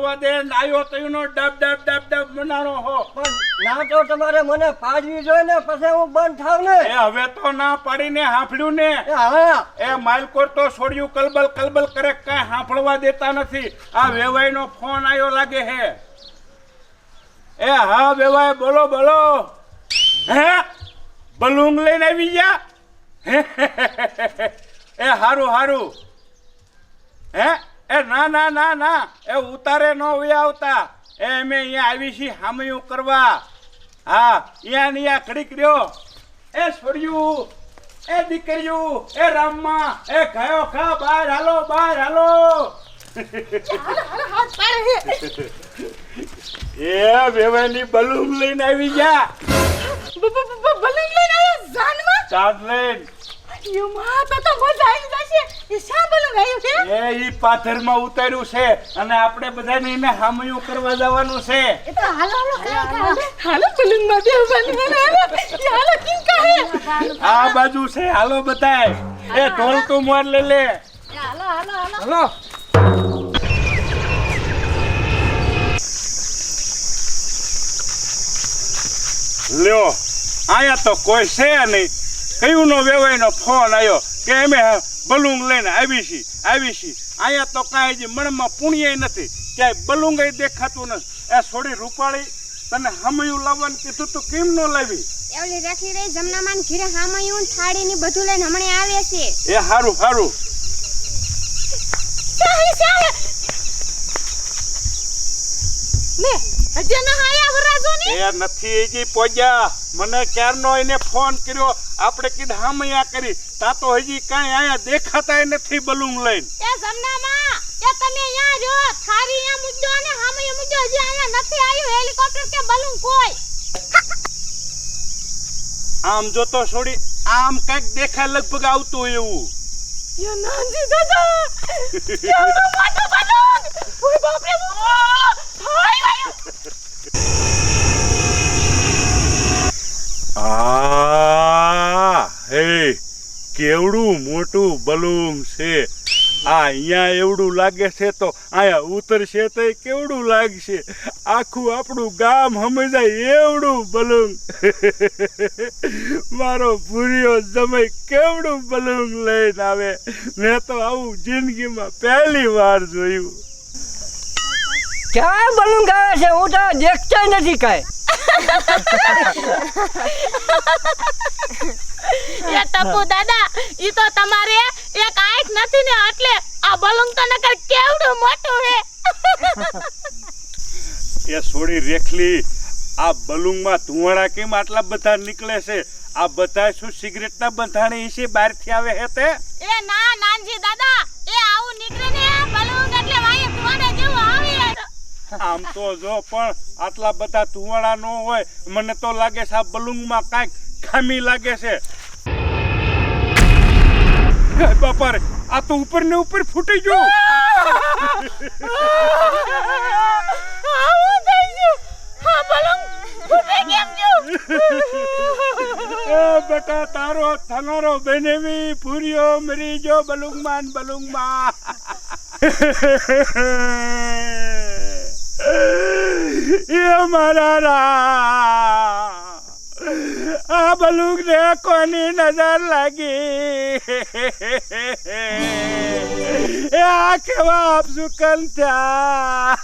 હાંફળવા દે આયો તઈનો ડબ ડબ ડબ ડબ મનારો હો. પણ ના તો તમારે મને પાડવી જોઈએ ને પછી હું બંધ થાવ ને. એ હવે તો ના પાડીને હાંફળ્યું ને. હા એ માલકોર તો છોડ્યું કલબલ કલબલ કરે કાંઈ હાંફળવા દેતા નથી. આ વેવાઈનો ફોન આવ્યો લાગે હે. એ હા વેવાઈ બોલો બોલો. હે બલૂન લઈને આવી ગયા. એ હારું હારું. હે એ ના ના ના ના એ ઉતારે ન હોય આવતા. એ અમે અહીંયા આવી છીએ હામયું કરવા. હા અહીંયા ને અહીંયા ખડીક રહ્યો. એ છોડ્યું એ દીકરીયું એ રામમાં એ ગયો ખા બહાર હાલો બહાર હાલો. એ વેવાની બલૂન લઈને આવી ગયા. બલૂન લઈને આયા જાનમાં ચાંદ લઈને. યો માં તો મજા આવી જશે. એ શા બલૂન આવ્યું છે? એ ઈ પાથરમાં ઉતાર્યું છે અને આપણે બધાને એને હામયું કરવા જવાનું છે. એ તો હાલો બલૂન માં બેહવાની મને હાલો કિન કહે. આ બાજુ છે હાલો બતાય. એ ઢોલ તું મોર લે લે. હાલો હાલો. લ્યો આયા તો કોઈ છે નહીં. કયું નો વેવાઈનો ફોન આવ્યો કે અમે બલૂન લઈને આવી છી. અહીંયા તો કાંઈ હજી મનમાં પુણ્ય નથી. ક્યાંય બલૂન દેખાતું નથી. એ છોડી રૂપાળી તને હામયું લાવવાનું કીધું તો કેમ ન લાવી? એવલી રાખી રહી જમનામાન ઘીરે હામયું થાળી ની બધું લઈને હમણે આવે છે. એ હારું હારું. લે હજે ન આયા વરાજો ને. એ નથી હજી પોગ્યા. મને ક્યારનો એને ફોન કર્યો. આપણે કીધું હામયા કરી તા તો હજી કાંઈ અહીંયા દેખાતાય નથી બલૂન લઈને. એ જમનામાં કે તમે અહીંયા જો થાળી અહીંયા મુદ્દો અને હામયું મુદ્દો હજી અહીંયા નથી આવ્યું હેલિકોપ્ટર કે બલૂન કોઈ. આમ જો તો છોડી આમ કઈક દેખાય લગભગ આવતું હોય એવું. યો નાનજી દાદા કેવડો મોટો બલૂન. ઓય બાપ રે હાય વાયો. હે કેવડું મોટું બલૂન છે. આ અહીંયા એવડું લાગે છે તો અહીંયા ઉતરશે તો કેવડું લાગશે. આખું આપણું ગામ સમજાય એવડું બલૂન. મારો ભૂરિયો જમાઈ કેવડું બલૂન લઈને આવે. મેં તો આવું જિંદગીમાં પહેલી વાર જોયું. ક્યાં બલૂન ગાવે છે? હું તો દેખતો નથી કાંઈ. એ ટપુ દાદા ઈ તો તમારે એક આંખ નથી ને એટલે આ બલૂન તો નકર કેવડું મોટું હે. એ છોડી રેખલી આ બલૂનમાં ધુવાડા કેમ આટલા બધા નીકળે છે? આ બધા શું સિગરેટના બંધાણી છે બહારથી આવે હે તે? એ ના નાનજી દાદા એ આવું નીકળે ને બલૂન એટલે વાય ધુવાડા જેવું આવે. આમ તો જો પણ આટલા બધા ધુવાડા ન હોય. મને તો લાગે છે આ બલૂનમાં કાંઈક ખામી લાગે છે. બાપા રે આ તો ઉપર ને ઉપર ફૂટી ગયું. આવું થઈ ગયું. હા બલૂન ફૂટી કેમ ગયું? એ બેટા તારો થનારો બેનેવી ફૂર્યો મરી ગયો બલૂનમાં એ મારા રા આ બલૂન ને કોની નજર લાગી? એ આ કેવા આપસુકન થયા.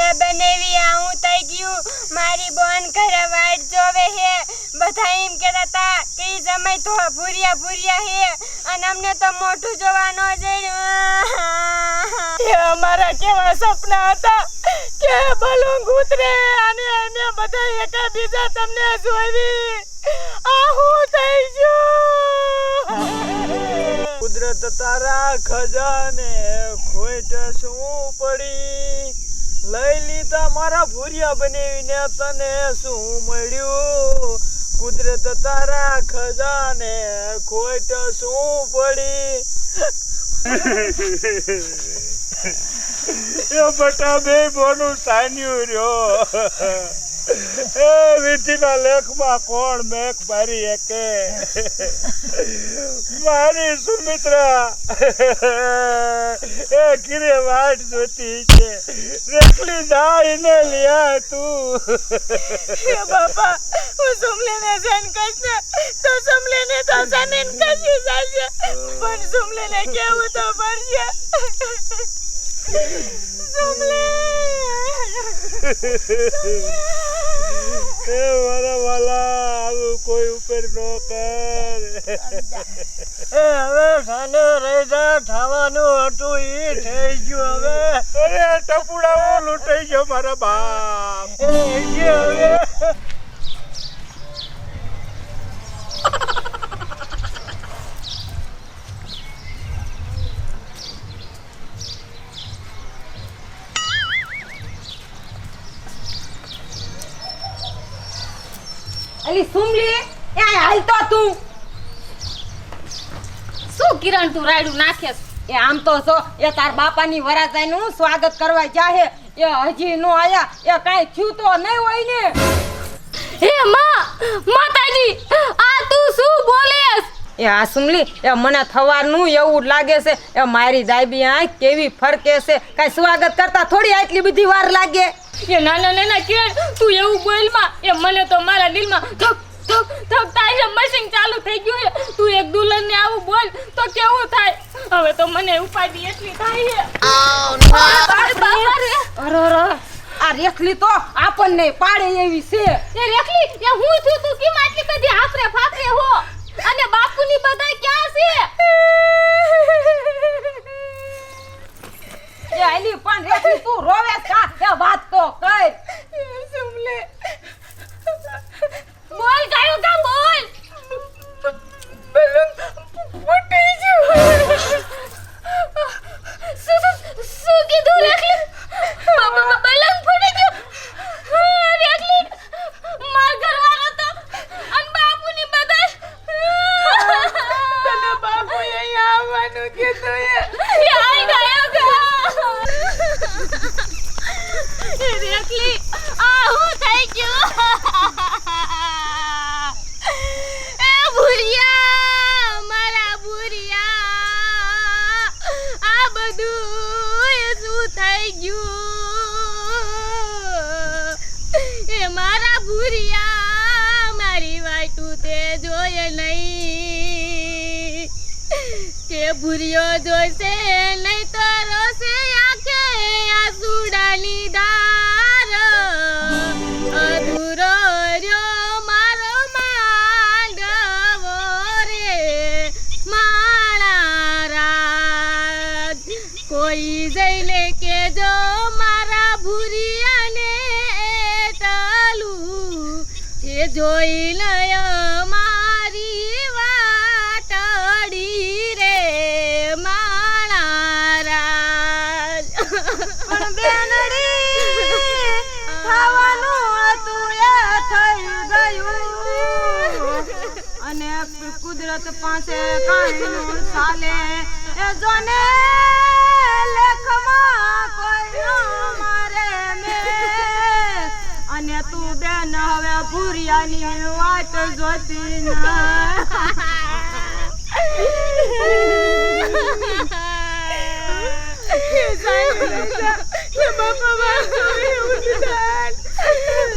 એ બનેવી આવું થઈ ગયું. મારી બોન ઘરે વાટ જોવે હે. બધા એમ કહેતા હતા કે ઈ જમાઈ તો ભૂરિયા હે અને અમને તો મોઢું જોવા ન જઈ. એ અમારા કેવા સપના હતા કે બલૂન ઉતરે અને અમે બધા એકબીજા તમને જોઈ. આ હું થઈ ગયું. કુદરત તારા ખજાને ખોટ શું પડી. લઈ લીધા મારા ભૂરિયા બનાવીને તને શું મળ્યું? કુદરત તારા ખજાને ખોટ શું પડી. એ બટા બે બોનું સાન્યું રહ્યો. એ વિધિના લેખમાં કોણ મેઘ મારી એકે મારી સુમિત્રા એ ઘીરે વાટ જોતી છે રેખલી જાય ને લ્યા તું એ બાપા હું સુમલીને જન કહીશ તો સુમલીને તો જમીન કશી જશે પણ સુમલીને કેવું તો પડશે એ મારા વાલા આવું કોઈ ઉપર નો કર એ હવે સાને રહી જા થવાનું હતું ઈ થઈ ગયું હવે અરે ટપુડાઓ લૂંટાઈ ગયો મારા બાપ એ જે હવે અલી સુમલી એ હાલ તો તું શું કિરણ તું રાયડું નાખેસ એ આમ તો જો એ તાર બાપાની વરાજાઈનું સ્વાગત કરવા જાહે એ હજી નો આયા એ કાઈ થયું તો નહીં હોય ને હે માતાજી આ તું શું બોલેસ એ આ સુમલી એ મને થવાનું એવું લાગે છે એ મારી દાઈબી આંખ કેવી ફરકે છે કાઈ સ્વાગત કરતા થોડી આટલી બધી વાર લાગે એ નાના કિરણ તું એવું બોલમાં એ મને તો મારા દિલમાં ધક ધક ધક થાય છે મશીન ચાલુ થઈ ગયું છે તું એક દુલ્હનને આવું બોલ તો કેવું થાય હવે તો મને ઉપાડી એટલી થાય છે અરે આ રેખલી તો આપણને પાડે એવી છે એ રેખલી એ હું છું તું કેમ આટલી બધી આફરે ફાફરે હો અને બાપુની બધા ક્યાં છે એ આલી પણ રેખલી તું રોવે કા એ વાત તો કર સુમલે બોલ ગાયો કા બોલ બલૂન ફૂટી ગયું શું કીધું રેખલી બલૂન ફૂટી ગયું રેખલી માર ઘરવાળો તો અન બાપુની બધા તને બાપુ અહીંયા આવવાનું કીધું એ આઈ ગયો કા રેખલી આ હું થઈ ગયું એ ભુરિયા મારા ભુરિયા આ બધું એ શું થઈ ગયું એ મારા ભુરિયા મારી વાટું તે જોયે નહીં કે ભુરિયો જોઈશે નહીં તો રોશે આંખે આસુડાની ધાર અધૂરો રહ્યો મારો માંડવો રે માણા રાજ કોઈ જઈને કેજો મારા ભુરિયાને એટલું એ જોઈ લય મારી વાટડી રે માણા રાજ પણ બેનડી ખાવાનું હતું એ થઈ ગયું અને કુદરત પાસે કાંઈ નો ચાલે એ જોને લેખમાં કોઈ નો મારે મે અને તું બેન હવે ભૂરિયાની વાટ જોતી ના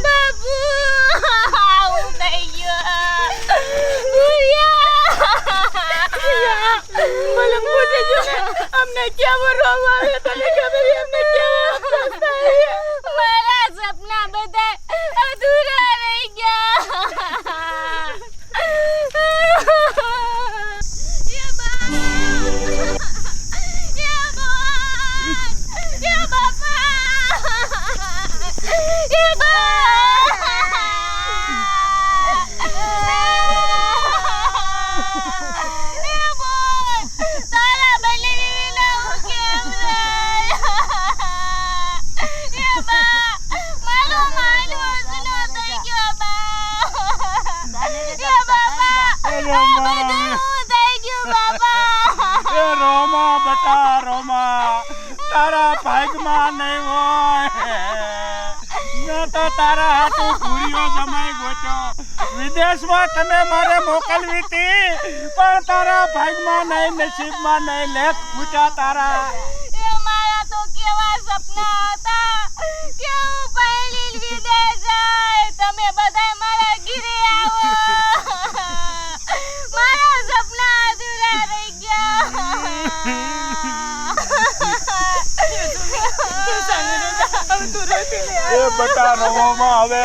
બાપુ આવું થઈ ગયું ભુરિયા મને પૂછે જો ને અમને કેવો રોગ આવે તને ખબર છે અમને કેવો થાય મારા સપના બધા અધૂરા રહી ગયા એ રોમા બટા રોમા તારા ભાગમાં નહીં હોય મેં તો તારા હાથે ભૂરીઓ જમાઈ ગોઠ્યો વિદેશમાં તને મારે મોકલવી હતી પણ તારા ભાગમાં નહીં નસીબમાં નહીં લેખ ફૂટ્યા તારા એ મારા તો કેવા સપના હતા કે હું પહેલી વિદેશ જાય તમે બધાય મારા ઘરે આવો મારા સપના અધૂરા રહી ગયા એ બટા રવામાં હવે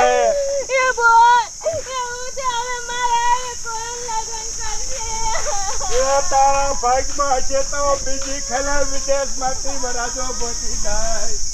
એ બોલ એવું છે હવે મારા કોણ લગન કરશે એ તારા ભાગમાં છે તો બીજી ખેલા વિદેશમાંથી વરાજો પહોંચી જાય